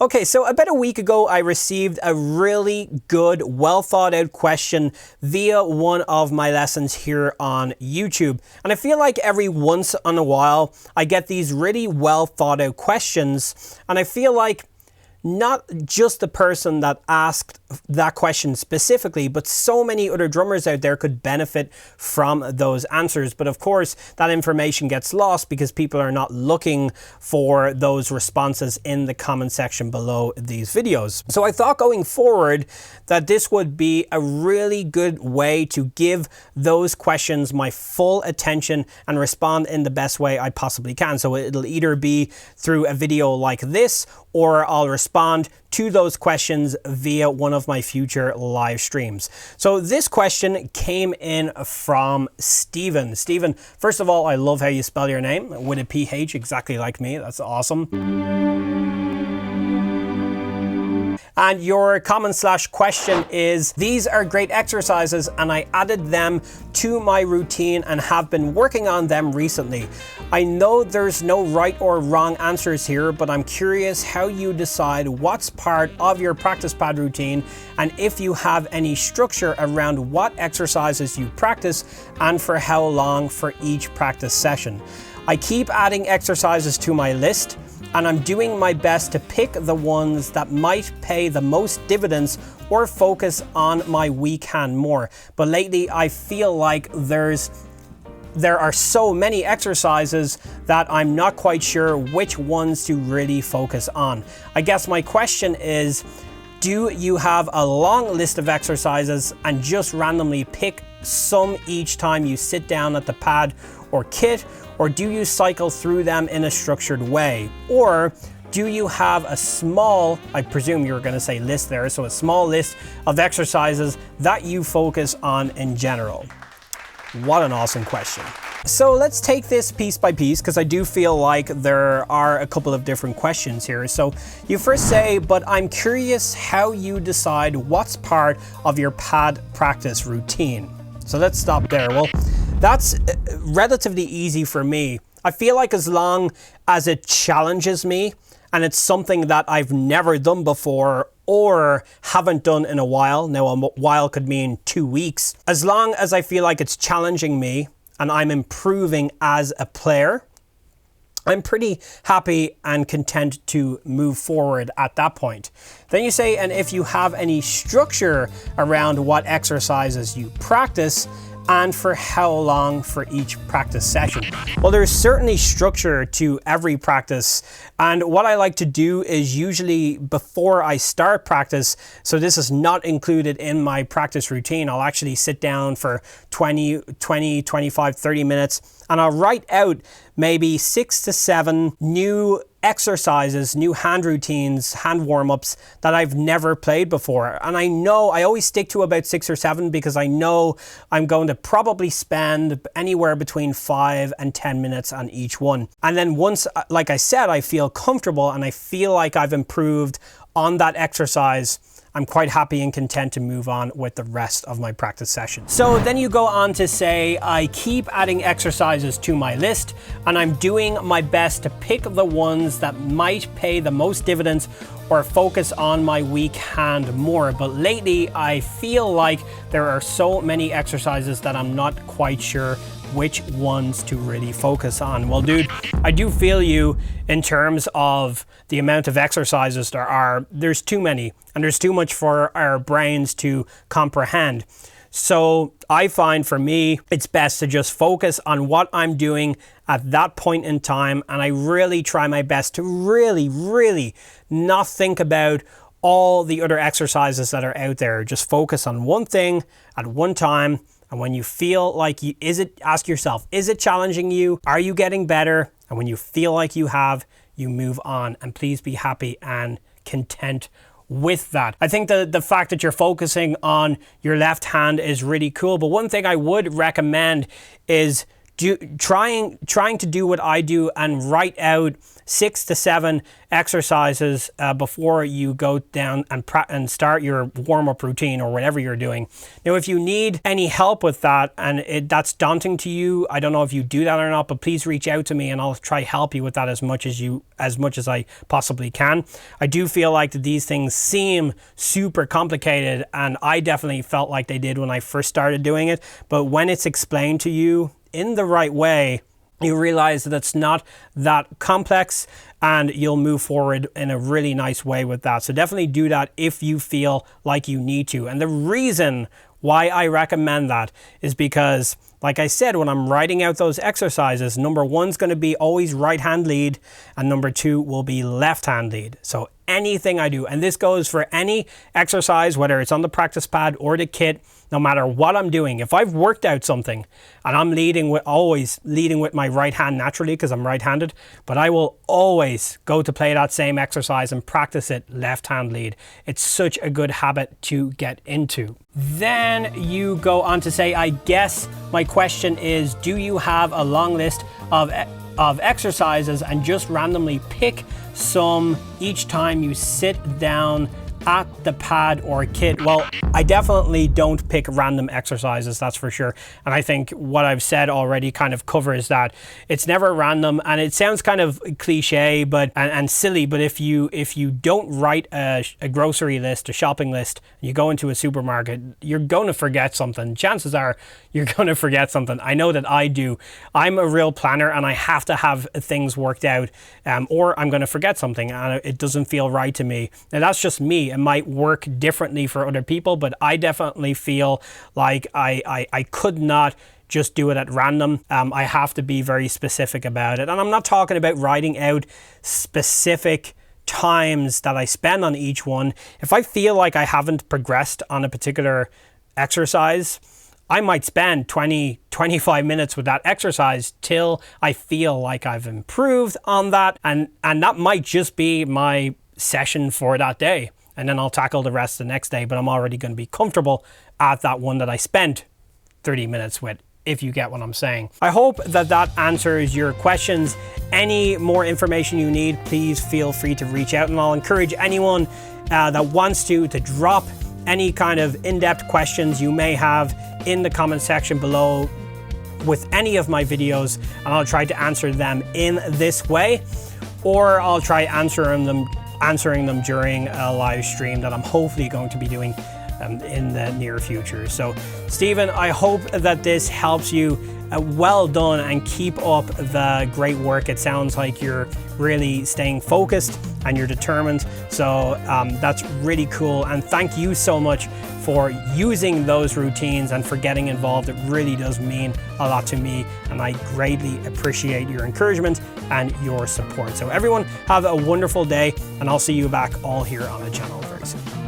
Okay, so about a week ago, I received a really good, well thought out question via one of my lessons here on YouTube. And I feel like every once in a while, I get these really well thought out questions. And I feel like not just the person that asked that question specifically, but so many other drummers out there could benefit from those answers. But of course, that information gets lost because people are not looking for those responses in the comment section below these videos. So I thought going forward that this would be a really good way to give those questions my full attention and respond in the best way I possibly can. So it'll either be through a video like this, or I'll respond to those questions via one of my future live streams. So this question came in from Steven. Steven, first of all, I love how you spell your name with a PH, exactly like me. That's awesome. And your comment/question is, these are great exercises and I added them to my routine and have been working on them recently. I know there's no right or wrong answers here, but I'm curious how you decide what's part of your practice pad routine and if you have any structure around what exercises you practice and for how long for each practice session. I keep adding exercises to my list, and I'm doing my best to pick the ones that might pay the most dividends or focus on my weak hand more. But lately I feel like there are so many exercises that I'm not quite sure which ones to really focus on. I guess my question is, do you have a long list of exercises and just randomly pick some each time you sit down at the pad or kit? Or do you cycle through them in a structured way? Or do you have a small, I presume you were going to say list there, so a small list of exercises that you focus on in general? What an awesome question. So let's take this piece by piece, because I do feel like there are a couple of different questions here. So you first say, but I'm curious how you decide what's part of your pad practice routine. So let's stop there. Well, that's relatively easy for me. I feel like as long as it challenges me and it's something that I've never done before or haven't done in a while, now a while could mean 2 weeks, as long as I feel like it's challenging me and I'm improving as a player, I'm pretty happy and content to move forward at that point. Then you say, and if you have any structure around what exercises you practice and for how long for each practice session. Well, there's certainly structure to every practice. And what I like to do is usually before I start practice, so this is not included in my practice routine, I'll actually sit down for 20, 25, 30 minutes, and I'll write out maybe 6 to 7 new exercises, new hand routines, hand warm-ups that I've never played before. And I know I always stick to about 6 or 7 because I know I'm going to probably spend anywhere between 5 and 10 minutes on each one. And then once, like I said, I feel comfortable and I feel like I've improved on that exercise, I'm quite happy and content to move on with the rest of my practice session. So then you go on to say, I keep adding exercises to my list and I'm doing my best to pick the ones that might pay the most dividends or focus on my weak hand more. But lately I feel like there are so many exercises that I'm not quite sure which ones to really focus on. Well, dude, I do feel you in terms of the amount of exercises there are. There's too many and there's too much for our brains to comprehend. So I find for me, it's best to just focus on what I'm doing at that point in time. And I really try my best to really not think about all the other exercises that are out there. Just focus on one thing at one time. And when you feel like ask yourself, is it challenging you? Are you getting better? And when you feel like you have, you move on, and please be happy and content with that. I think the fact that you're focusing on your left hand is really cool. But one thing I would recommend is trying to do what I do and write out 6 to 7 exercises before you go down and start your warm-up routine or whatever you're doing. Now, if you need any help with that and that's daunting to you, I don't know if you do that or not, but please reach out to me and I'll try help you with that as much as I possibly can. I do feel like that these things seem super complicated, and I definitely felt like they did when I first started doing it, but when it's explained to you in the right way, you realize that it's not that complex and you'll move forward in a really nice way with that. So definitely do that if you feel like you need to. And the reason why I recommend that is because, like I said, when I'm writing out those exercises, number 1's going to be always right hand lead and number 2 will be left hand lead. So anything I do, and this goes for any exercise, whether it's on the practice pad or the kit, no matter what I'm doing, if I've worked out something and I'm always leading with my right hand naturally because I'm right-handed, but I will always go to play that same exercise and practice it left hand lead. It's such a good habit to get into. Then you go on to say, I guess my question is, do you have a long list of exercises and just randomly pick some each time you sit down at the pad or kit? Well, I definitely don't pick random exercises, that's for sure. And I think what I've said already kind of covers that. It's never random, and it sounds kind of cliche and silly, but if you don't write a grocery list, a shopping list, and you go into a supermarket, you're going to forget something. Chances are you're going to forget something. I know that I do. I'm a real planner and I have to have things worked out, or I'm going to forget something and it doesn't feel right to me. Now that's just me. It might work differently for other people, but I definitely feel like I could not just do it at random. I have to be very specific about it. And I'm not talking about writing out specific times that I spend on each one. If I feel like I haven't progressed on a particular exercise, I might spend 20-25 minutes with that exercise till I feel like I've improved on that. And that might just be my session for that day. And then I'll tackle the rest the next day, but I'm already going to be comfortable at that one that I spent 30 minutes with, if you get what I'm saying. I hope that answers your questions. Any more information you need, please feel free to reach out, and I'll encourage anyone that wants to drop any kind of in-depth questions you may have in the comment section below with any of my videos, and I'll try to answer them in this way, or I'll try answering them during a live stream that I'm hopefully going to be doing in the near future. So Stephen, I hope that this helps you. Well done, and keep up the great work. It sounds like you're really staying focused and you're determined. So that's really cool. And thank you so much for using those routines and for getting involved. It really does mean a lot to me, and I greatly appreciate your encouragement and your support. So everyone, have a wonderful day, and I'll see you back all here on the channel very soon.